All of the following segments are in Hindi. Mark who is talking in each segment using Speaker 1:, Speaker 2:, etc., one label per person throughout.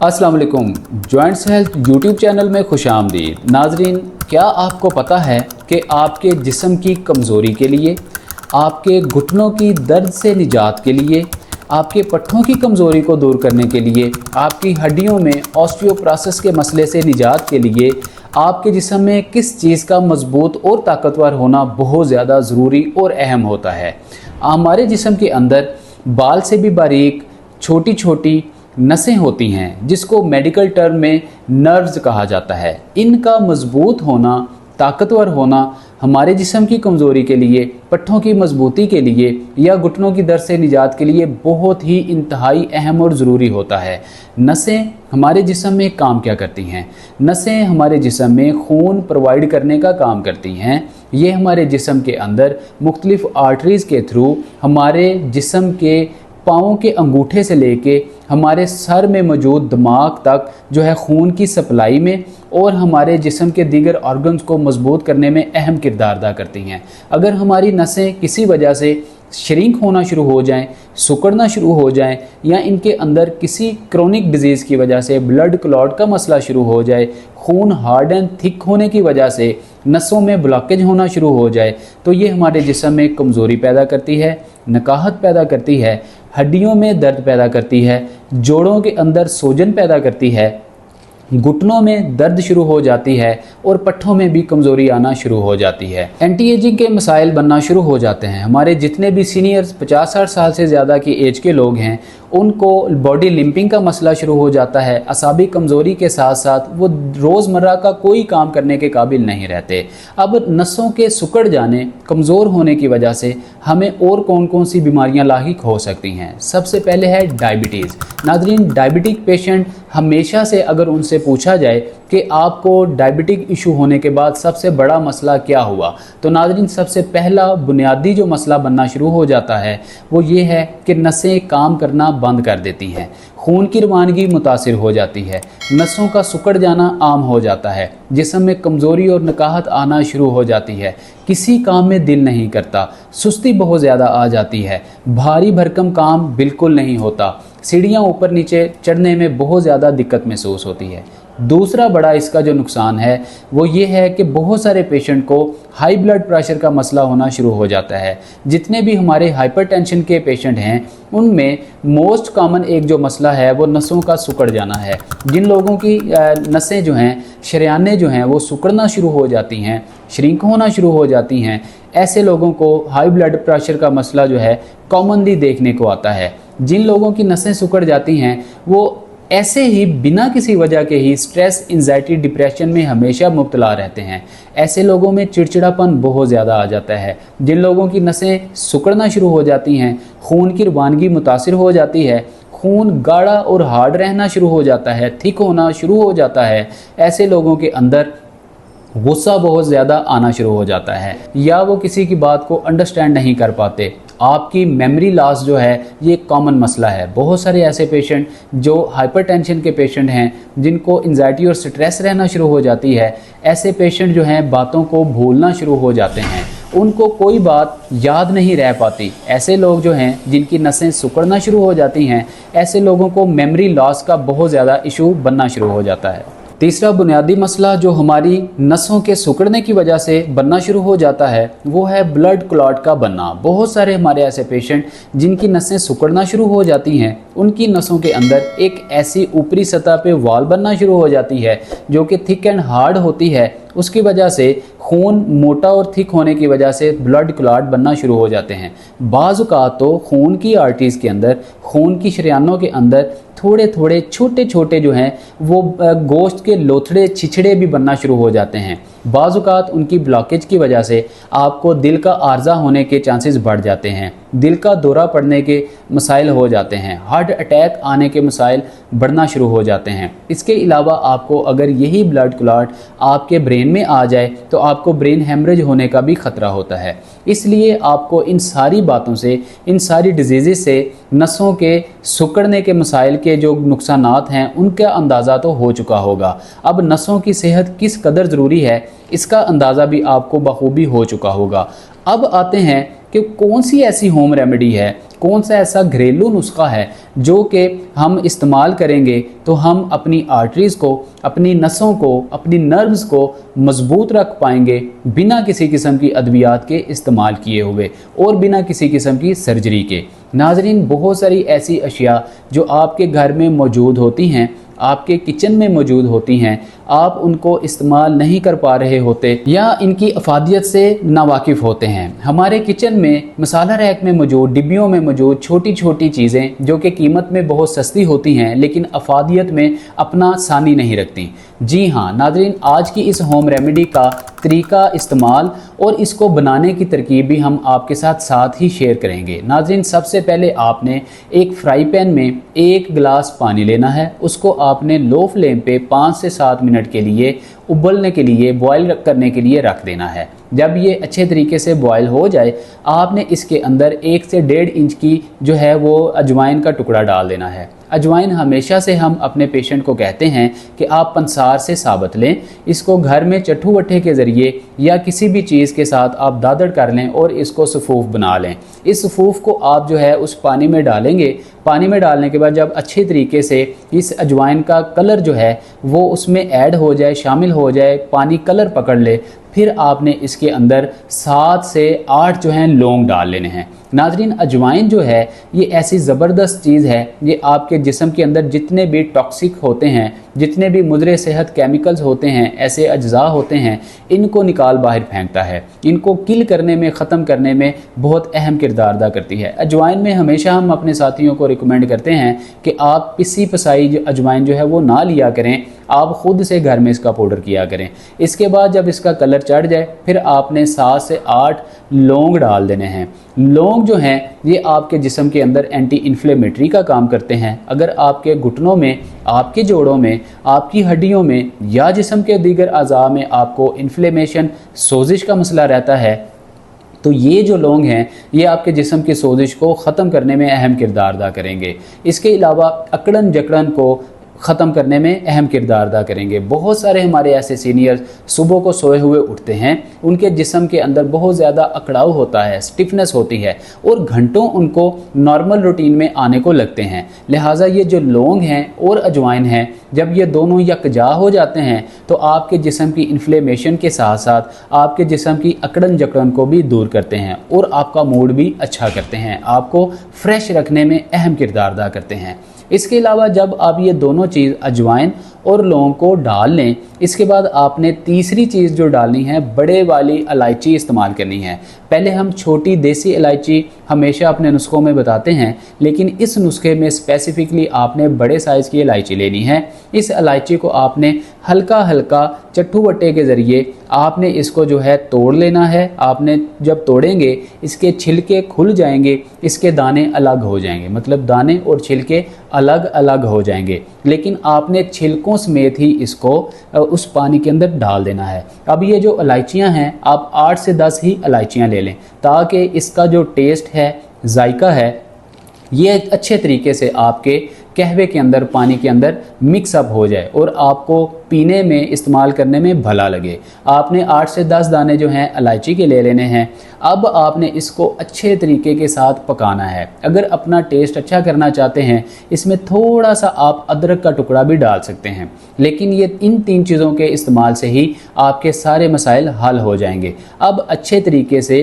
Speaker 1: अस्सलाम वालेकुम। जॉइंट्स हेल्थ यूट्यूब चैनल में खुशामदीद। नाजरीन, क्या आपको पता है कि आपके जिस्म की कमज़ोरी के लिए, आपके घुटनों की दर्द से निजात के लिए, आपके पट्ठों की कमज़ोरी को दूर करने के लिए, आपकी हड्डियों में ऑस्टियोप्रोसिस के मसले से निजात के लिए आपके जिस्म में किस चीज़ का मजबूत और ताकतवर होना बहुत ज़्यादा ज़रूरी और अहम होता है। हमारे जिस्म के अंदर बाल से भी बारीक छोटी छोटी नसें होती हैं जिसको मेडिकल टर्म में नर्व्स कहा जाता है। इनका मजबूत होना, ताकतवर होना हमारे जिस्म की कमज़ोरी के लिए, पट्ठों की मजबूती के लिए या घुटनों की दर्द से निजात के लिए बहुत ही इंतहाई अहम और ज़रूरी होता है। नसें हमारे जिस्म में काम क्या करती हैं? नसें हमारे जिस्म में खून प्रोवाइड करने का काम करती हैं। ये हमारे जिस्म के अंदर मुख्तलिफ़ आर्टरीज़ के थ्रू हमारे जिस्म के पाँव के अंगूठे से लेके हमारे सर में मौजूद दिमाग तक जो है खून की सप्लाई में और हमारे जिस्म के दीगर ऑर्गन्स को मजबूत करने में अहम किरदार अदा करती हैं। अगर हमारी नसें किसी वजह से श्रिंक होना शुरू हो जाएं, सिकुड़ना शुरू हो जाएं या इनके अंदर किसी क्रोनिक डिजीज़ की वजह से ब्लड क्लॉट का मसला शुरू हो जाए, खून हार्ड एंड थिक होने की वजह से नसों में ब्लॉकेज होना शुरू हो जाए, तो ये हमारे जिस्म में कमज़ोरी पैदा करती है, नकाहत पैदा करती है, हड्डियों में दर्द पैदा करती है, जोड़ों के अंदर सूजन पैदा करती है, घुटनों में दर्द शुरू हो जाती है और पट्ठों में भी कमज़ोरी आना शुरू हो जाती है। एंटी एजिंग के मसाइल बनना शुरू हो जाते हैं। हमारे जितने भी सीनियर्स 50-60 साल से ज़्यादा की एज के लोग हैं उनको बॉडी लिम्पिंग का मसला शुरू हो जाता है। असाबी कमज़ोरी के साथ साथ वो रोज़मर्रा का कोई काम करने के काबिल नहीं रहते। अब नसों के सिकुड़ जाने, कमज़ोर होने की वजह से हमें और कौन कौन सी बीमारियां लाहिक हो सकती हैं? सबसे पहले है डायबिटीज़। नाज़रीन, डायबिटिक पेशेंट हमेशा से अगर उनसे पूछा जाए कि आपको डायबिटिक इशू होने के बाद सबसे बड़ा मसला क्या हुआ, तो नाज़रीन सबसे पहला बुनियादी जो मसला बनना शुरू हो जाता है वो ये है कि नसें काम करना बंद कर देती हैं, खून की रवानगी मुतासिर हो जाती है, नसों का सिकुड़ जाना आम हो जाता है, जिस्म में कमज़ोरी और नकाहत आना शुरू हो जाती है, किसी काम में दिल नहीं करता, सुस्ती बहुत ज़्यादा आ जाती है, भारी भरकम काम बिल्कुल नहीं होता, सीढ़ियाँ ऊपर नीचे चढ़ने में बहुत ज़्यादा दिक्कत महसूस होती है। दूसरा बड़ा इसका जो नुकसान है वो ये है कि बहुत सारे पेशेंट को हाई ब्लड प्रेशर का मसला होना शुरू हो जाता है। जितने भी हमारे हाइपरटेंशन के पेशेंट हैं उनमें मोस्ट कॉमन एक जो मसला है वो नसों का सिकुड़ जाना है। जिन लोगों की नसें जो हैं, शरियानें जो हैं वो सिकुड़ना शुरू हो जाती हैं, श्रिंक होना शुरू हो जाती हैं, ऐसे लोगों को हाई ब्लड प्रेशर का मसला जो है कॉमनली देखने को आता है। जिन लोगों की नसें सिकुड़ जाती हैं वो ऐसे ही बिना किसी वजह के ही स्ट्रेस, एंजाइटी, डिप्रेशन में हमेशा मुब्तला रहते हैं। ऐसे लोगों में चिड़चिड़ापन बहुत ज़्यादा आ जाता है। जिन लोगों की नसें सिकुड़ना शुरू हो जाती हैं, खून की रवानगी मुतासिर हो जाती है, खून गाढ़ा और हार्ड रहना शुरू हो जाता है, थिक होना शुरू हो जाता है, ऐसे लोगों के अंदर गुस्सा बहुत ज़्यादा आना शुरू हो जाता है या वो किसी की बात को अंडरस्टैंड नहीं कर पाते। आपकी मेमोरी लॉस जो है ये कॉमन मसला है। बहुत सारे ऐसे पेशेंट जो हाइपरटेंशन के पेशेंट हैं जिनको एंजाइटी और स्ट्रेस रहना शुरू हो जाती है, ऐसे पेशेंट जो हैं बातों को भूलना शुरू हो जाते हैं, उनको कोई बात याद नहीं रह पाती। ऐसे लोग जो हैं जिनकी नसें सिकुड़ना शुरू हो जाती हैं, ऐसे लोगों को मेमोरी लॉस का बहुत ज़्यादा इशू बनना शुरू हो जाता है। तीसरा बुनियादी मसला जो हमारी नसों के सिकुड़ने की वजह से बनना शुरू हो जाता है वो है ब्लड क्लॉट का बनना। बहुत सारे हमारे ऐसे पेशेंट जिनकी नसें सिकुड़ना शुरू हो जाती हैं, उनकी नसों के अंदर एक ऐसी ऊपरी सतह पे वॉल बनना शुरू हो जाती है जो कि थिक एंड हार्ड होती है। उसकी वजह से खून मोटा और थिक होने की वजह से ब्लड क्लॉट बनना शुरू हो जाते हैं। बाज़ औक़ात तो खून की आर्टरीज़ के अंदर, खून की शरियानों के अंदर थोड़े थोड़े छोटे छोटे जो हैं वो गोश्त के लोथड़े, छिछड़े भी बनना शुरू हो जाते हैं। बाज़ औक़ात उनकी ब्लॉकेज की वजह से आपको दिल का आर्जा होने के चांसेस बढ़ जाते हैं, दिल का दौरा पड़ने के मसाइल हो जाते हैं, हार्ट अटैक आने के मसाइल बढ़ना शुरू हो जाते हैं। इसके अलावा आपको अगर यही ब्लड क्लॉट आपके ब्रेन में आ जाए तो आपको ब्रेन हेमरेज होने का भी ख़तरा होता है। इसलिए आपको इन सारी बातों से, इन सारी डिजीज़ से, नसों के सिकुड़ने के मसाइल के जो नुकसानात हैं उनका अंदाज़ा तो हो चुका होगा। अब नसों की सेहत किस कदर ज़रूरी है इसका अंदाज़ा भी आपको बखूबी हो चुका होगा। अब आते हैं कि कौन सी ऐसी होम रेमेडी है कौन सा ऐसा घरेलू नुस्खा है जो कि हम इस्तेमाल करेंगे तो हम अपनी आर्टरीज़ को, अपनी नसों को, अपनी नर्व्स को मजबूत रख पाएंगे बिना किसी किस्म की अद्वियात के इस्तेमाल किए हुए और बिना किसी किस्म की सर्जरी के। नाजरीन, बहुत सारी ऐसी अशिया जो आपके घर में मौजूद होती हैं, आपके किचन में मौजूद होती हैं, आप उनको इस्तेमाल नहीं कर पा रहे होते या इनकी अफादियत से नावाकिफ़ होते हैं। हमारे किचन में मसाला रैक में मौजूद, डिब्बियों में मौजूद छोटी छोटी चीज़ें जो कि कीमत में बहुत सस्ती होती हैं लेकिन अफादियत में अपना सानी नहीं रखती। जी हाँ नाज़रीन, आज की इस होम रेमेडी का तरीका इस्तेमाल और इसको बनाने की तरकीब भी हम आपके साथ ही शेयर करेंगे। नाज़रीन, सबसे पहले आपने एक फ्राई पैन में 1 गिलास पानी लेना है। उसको आपने लो फ्लेम पे 5 से 7 मिनट के लिए उबलने के लिए, बॉयल करने के लिए रख देना है। जब ये अच्छे तरीके से बॉयल हो जाए, आपने इसके अंदर 1 से 1.5 इंच की जो है वो अजवाइन का टुकड़ा डाल देना है। अजवाइन हमेशा से हम अपने पेशेंट को कहते हैं कि आप पंसार से साबुत लें, इसको घर में चट्टू वट्ठे के ज़रिए या किसी भी चीज़ के साथ आप दादड़ कर लें और इसको सफ़ूफ बना लें। इस सफ़ूफ को आप जो है उस पानी में डालेंगे। पानी में डालने के बाद जब अच्छे तरीके से इस अजवाइन का कलर जो है वो उसमें ऐड हो जाए, शामिल हो जाए, पानी कलर पकड़ ले, फिर आपने इसके अंदर 7 से 8 जो हैं लौंग डाल लेने हैं। नाजरीन, अजवाइन जो है ये ऐसी ज़बरदस्त चीज़ है, ये आपके जिस्म के अंदर जितने भी टॉक्सिक होते हैं, जितने भी मुदरे सेहत केमिकल्स होते हैं, ऐसे अज्जा होते हैं, इनको निकाल बाहर फेंकता है। इनको किल करने में, ख़त्म करने में बहुत अहम किरदार अदा करती है। अजवाइन में हमेशा हम अपने साथियों को रिकमेंड करते हैं कि आप पिसी पसाई अजवाइन जो है वो ना लिया करें, आप ख़ुद से घर में इसका पाउडर किया करें। इसके बाद जब इसका कलर चढ़ जाए, फिर आपने 7 से 8 लौंग डाल देने हैं। लौंग जो हैं ये आपके जिस्म के अंदर एंटी इन्फ्लेमेटरी का काम करते हैं। अगर आपके घुटनों में, आपके जोड़ों में, आपकी हड्डियों में या जिस्म के दीगर अज़ा में आपको इन्फ्लेमेशन, सोजिश का मसला रहता है, तो ये जो लौंग हैं ये आपके जिस्म की सोजिश को ख़त्म करने में अहम किरदार अदा करेंगे। इसके अलावा अकड़न जकड़न को ख़त्म करने में अहम किरदार अदा करेंगे। बहुत सारे हमारे ऐसे सीनियर्स सुबह को सोए हुए उठते हैं, उनके जिस्म के अंदर बहुत ज़्यादा अकड़ाव होता है, स्टिफनेस होती है और घंटों उनको नॉर्मल रूटीन में आने को लगते हैं। लिहाजा ये जो लौंग हैं और अजवाइन हैं, जब ये दोनों यकजा हो जाते हैं तो आपके जिस्म की इन्फ्लेमेशन के साथ साथ आपके जिस्म की अकड़न जकड़न को भी दूर करते हैं और आपका मूड भी अच्छा करते हैं, आपको फ्रेश रखने में अहम किरदार अदा करते हैं। इसके अलावा जब आप ये दोनों चीज़ अजवाइन और लौंग को डाल लें, इसके बाद आपने तीसरी चीज़ जो डालनी है, बड़े वाली इलायची इस्तेमाल करनी है। पहले हम छोटी देसी इलायची हमेशा अपने नुस्खों में बताते हैं, लेकिन इस नुस्खे में स्पेसिफिकली आपने बड़े साइज़ की इलायची लेनी है। इस इलायची को आपने हल्का हल्का चट्टू वट्टे के ज़रिए आपने इसको जो है तोड़ लेना है। आपने जब तोड़ेंगे इसके छिलके खुल जाएंगे, इसके दाने अलग हो जाएंगे, मतलब दाने और छिलके अलग अलग हो जाएंगे, लेकिन आपने छिलकों समेत ही इसको उस पानी के अंदर डाल देना है। अब ये जो इलायचियाँ हैं, आप 8 से 10 ही इलायचियाँ ले लें ताकि इसका जो टेस्ट है, जायका है, ये अच्छे तरीके से आपके कहवे के अंदर, पानी के अंदर मिक्सअप हो जाए और आपको पीने में, इस्तेमाल करने में भला लगे। आपने 8 से 10 दाने जो हैं इलायची के ले लेने हैं। अब आपने इसको अच्छे तरीके के साथ पकाना है। अगर अपना टेस्ट अच्छा करना चाहते हैं, इसमें थोड़ा सा आप अदरक का टुकड़ा भी डाल सकते हैं, लेकिन ये इन 3 चीज़ों के इस्तेमाल से ही आपके सारे मसाइल हल हो जाएंगे। अब अच्छे तरीके से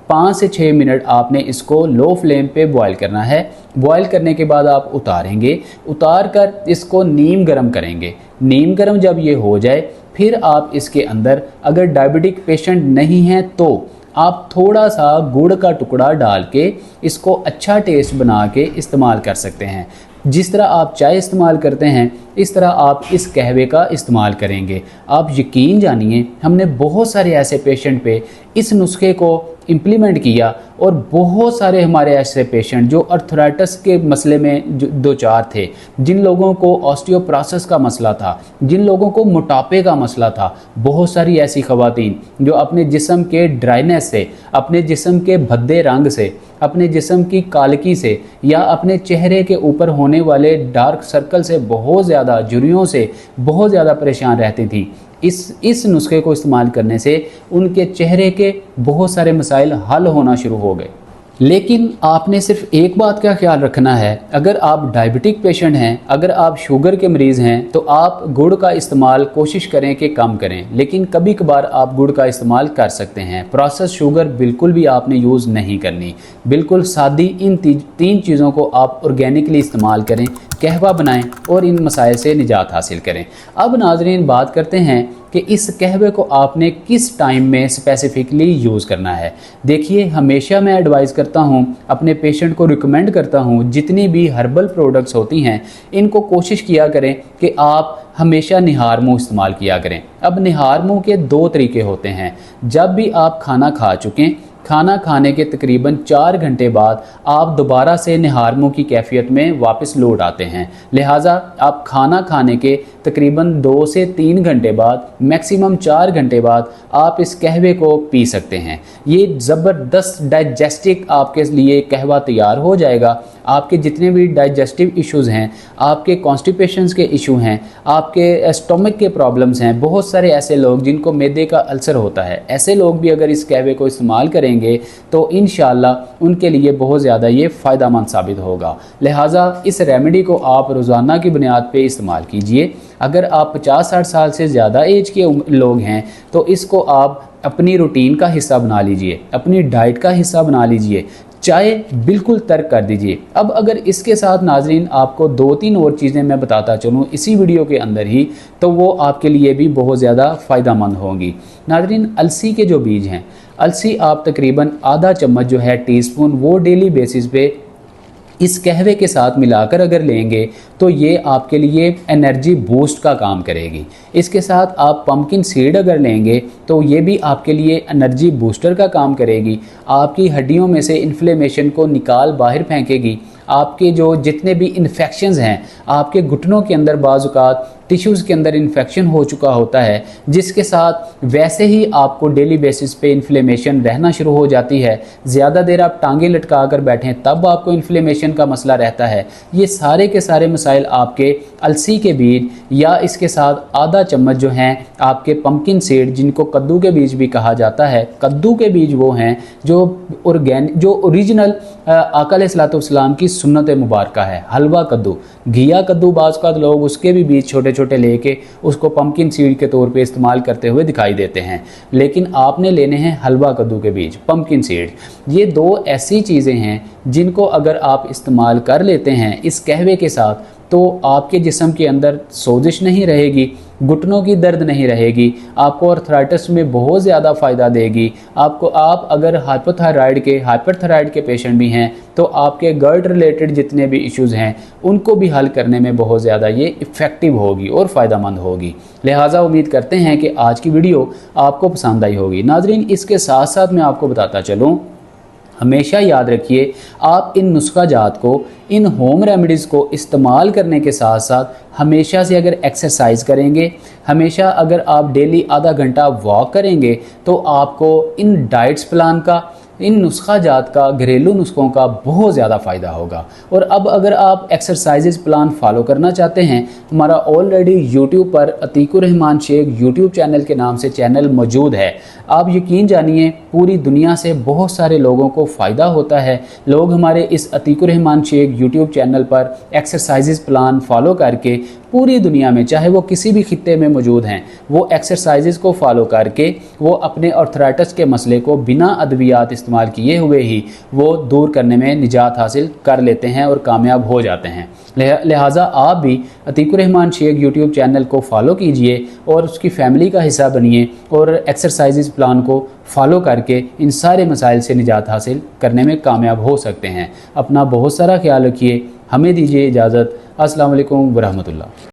Speaker 1: 5 से 6 मिनट आपने इसको लो फ्लेम पे बॉयल करना है। बॉयल करने के बाद आप उतारेंगे, उतार कर इसको नीम गरम करेंगे। नीम गरम जब ये हो जाए, फिर आप इसके अंदर, अगर डायबिटिक पेशेंट नहीं हैं तो आप थोड़ा सा गुड़ का टुकड़ा डाल के इसको अच्छा टेस्ट बना के इस्तेमाल कर सकते हैं। जिस तरह आप चाय इस्तेमाल करते हैं, इस तरह आप इस कहवे का इस्तेमाल करेंगे। आप यकीन जानिए, हमने बहुत सारे ऐसे पेशेंट पे इस नुस्खे को इम्प्लीमेंट किया और बहुत सारे हमारे ऐसे पेशेंट जो अर्थराइटिस के मसले में दो चार थे, जिन लोगों को ऑस्टियोप्रोसिस का मसला था, जिन लोगों को मोटापे का मसला था, बहुत सारी ऐसी ख़वातीन जो अपने जिस्म के ड्राइनेस से, अपने जिस्म के भद्दे रंग से, अपने जिस्म की कालकी से या अपने चेहरे के ऊपर होने वाले डार्क सर्कल से, बहुत ज़्यादा झुर्रियों से बहुत ज़्यादा परेशान रहती थी। इस नुस्खे को इस्तेमाल करने से उनके चेहरे के बहुत सारे मसाइल हल होना शुरू हो गए। लेकिन आपने सिर्फ एक बात का ख्याल रखना है, अगर आप डायबिटिक पेशेंट हैं, अगर आप शुगर के मरीज़ हैं, तो आप गुड़ का इस्तेमाल कोशिश करें कि कम करें, लेकिन कभी कभार आप गुड़ का इस्तेमाल कर सकते हैं। प्रोसेस शुगर बिल्कुल भी आपने यूज़ नहीं करनी, बिल्कुल सादी इन तीन चीज़ों को आप ऑर्गेनिकली इस्तेमाल करें, कहवा बनाएं और इन मसाइल से निजात हासिल करें। अब नाज़रीन बात करते हैं कि इस कहवे को आपने किस टाइम में स्पेसिफिकली यूज़ करना है। देखिए, हमेशा मैं एडवाइस करता हूँ, अपने पेशेंट को रिकमेंड करता हूँ, जितनी भी हर्बल प्रोडक्ट्स होती हैं इनको कोशिश किया करें कि आप हमेशा निहार मुँह इस्तेमाल किया करें। अब निहार मुँह के दो तरीके होते हैं। जब भी आप खाना खा चुकें, खाना खाने के तकरीबन 4 घंटे बाद आप दोबारा से निहार मुँह की कैफियत में वापस लौट आते हैं। लिहाजा आप खाना खाने के तकरीबन 2 से 3 घंटे बाद, मैक्सिमम 4 घंटे बाद आप इस कहवे को पी सकते हैं। ये ज़बरदस्त डाइजेस्टिक आपके लिए कहवा तैयार हो जाएगा। आपके जितने भी डाइजेस्टिव इश्यूज़ हैं, आपके कॉन्स्टिपेशंस के इशू हैं, आपके स्टमक के प्रॉब्लम्स हैं, बहुत सारे ऐसे लोग जिनको मैदे का अल्सर होता है, ऐसे लोग भी अगर इस कहवे को इस्तेमाल करेंगे तो इंशाल्लाह उनके लिए बहुत ज़्यादा ये फ़ायदेमंद साबित होगा। लिहाजा इस रेमेडी को आप रोज़ाना की बुनियाद पे इस्तेमाल कीजिए। अगर आप 50-60 साल से ज़्यादा एज के लोग हैं तो इसको आप अपनी रूटीन का हिस्सा बना लीजिए, अपनी डाइट का हिस्सा बना लीजिए। चाय बिल्कुल तर्क कर दीजिए। अब अगर इसके साथ नाजरीन आपको 2-3 और चीज़ें मैं बताता चलूँ इसी वीडियो के अंदर ही, तो वो आपके लिए भी बहुत ज़्यादा फ़ायदेमंद होंगी। नाजरीन, अलसी के जो बीज हैं, अलसी आप तकरीबन आधा चम्मच जो है टीस्पून, वो डेली बेसिस पे इस कहवे के साथ मिलाकर अगर लेंगे तो ये आपके लिए एनर्जी बूस्ट का काम करेगी। इसके साथ आप पम्पकिन सीड अगर लेंगे तो ये भी आपके लिए एनर्जी बूस्टर का काम करेगी। आपकी हड्डियों में से इन्फ्लेमेशन को निकाल बाहर फेंकेगी। आपके जो जितने भी इन्फेक्शंस हैं, आपके घुटनों के अंदर बाज़-औक़ात टिश्यूज़ के अंदर इन्फेक्शन हो चुका होता है, जिसके साथ वैसे ही आपको डेली बेसिस पे इन्फ्लेमेशन रहना शुरू हो जाती है। ज़्यादा देर आप टांगें लटका कर बैठें तब आपको इन्फ्लेमेशन का मसला रहता है। ये सारे के सारे मसाइल आपके अलसी के बीज या इसके साथ आधा चम्मच जो हैं आपके पम्पकिन सीड, जिनको कद्दू के बीज भी कहा जाता है। कद्दू के बीज वो हैं जो ओरिजिनल आका अलैहिस्सलाम की सुन्नत मुबारका है। हलवा कद्दू, घिया कद्दू, बाज़ का लोग उसके भी बीज छोटे छोटे लेके उसको पम्पकिन सीड के तौर पे इस्तेमाल करते हुए दिखाई देते हैं, लेकिन आपने लेने हैं हलवा कद्दू के बीज, पम्पकिन सीड। ये दो ऐसी चीज़ें हैं जिनको अगर आप इस्तेमाल कर लेते हैं इस कहवे के साथ, तो आपके जिस्म के अंदर सोजिश नहीं रहेगी, घुटनों की दर्द नहीं रहेगी, आपको आर्थराइटिस में बहुत ज़्यादा फ़ायदा देगी। आप अगर हाइपरथायराइड के पेशेंट भी हैं तो आपके गर्ड रिलेटेड जितने भी इश्यूज़ हैं उनको भी हल करने में बहुत ज़्यादा ये इफ़ेक्टिव होगी और फ़ायदेमंद होगी। लिहाजा उम्मीद करते हैं कि आज की वीडियो आपको पसंद आई होगी। नाजरीन, इसके साथ साथ मैं आपको बताता चलूँ, हमेशा याद रखिए, आप इन नुस्खा जात को, इन होम रेमेडीज़ को इस्तेमाल करने के साथ साथ हमेशा से अगर एक्सरसाइज करेंगे, हमेशा अगर आप डेली आधा घंटा वॉक करेंगे, तो आपको इन डाइट्स प्लान का, इन नुस्खा जात का, घरेलू नुस्खों का बहुत ज़्यादा फ़ायदा होगा। और अब अगर आप एक्सरसाइजेस प्लान फॉलो करना चाहते हैं, हमारा ऑलरेडी यूट्यूब पर अतीकुर रहमान शेख यूट्यूब चैनल के नाम से चैनल मौजूद है। आप यकीन जानिए, पूरी दुनिया से बहुत सारे लोगों को फ़ायदा होता है। लोग हमारे इस अतीकुर रहमान शेख यूट्यूब चैनल पर एक्सरसाइजेस प्लान फॉलो करके पूरी दुनिया में, चाहे वो किसी भी खित्ते में मौजूद हैं, वो एक्सरसाइजेस को फॉलो करके वो अपने आर्थराइटिस के मसले को बिना अद्वियात इस्तेमाल किए हुए ही वो दूर करने में निजात हासिल कर लेते हैं और कामयाब हो जाते हैं। लिहाजा आप भी अतीकुर रहमान शेख यूट्यूब चैनल को फॉलो कीजिए और उसकी फैमिली का हिस्सा बनिए और एक्सरसाइजेस प्लान को फॉलो करके इन सारे मसाइल से निजात हासिल करने में कामयाब हो सकते हैं। अपना बहुत सारा ख्याल रखिए। हमें दीजिए इजाज़त। अस्सलाम वालेकुम वरहमतुल्लाह।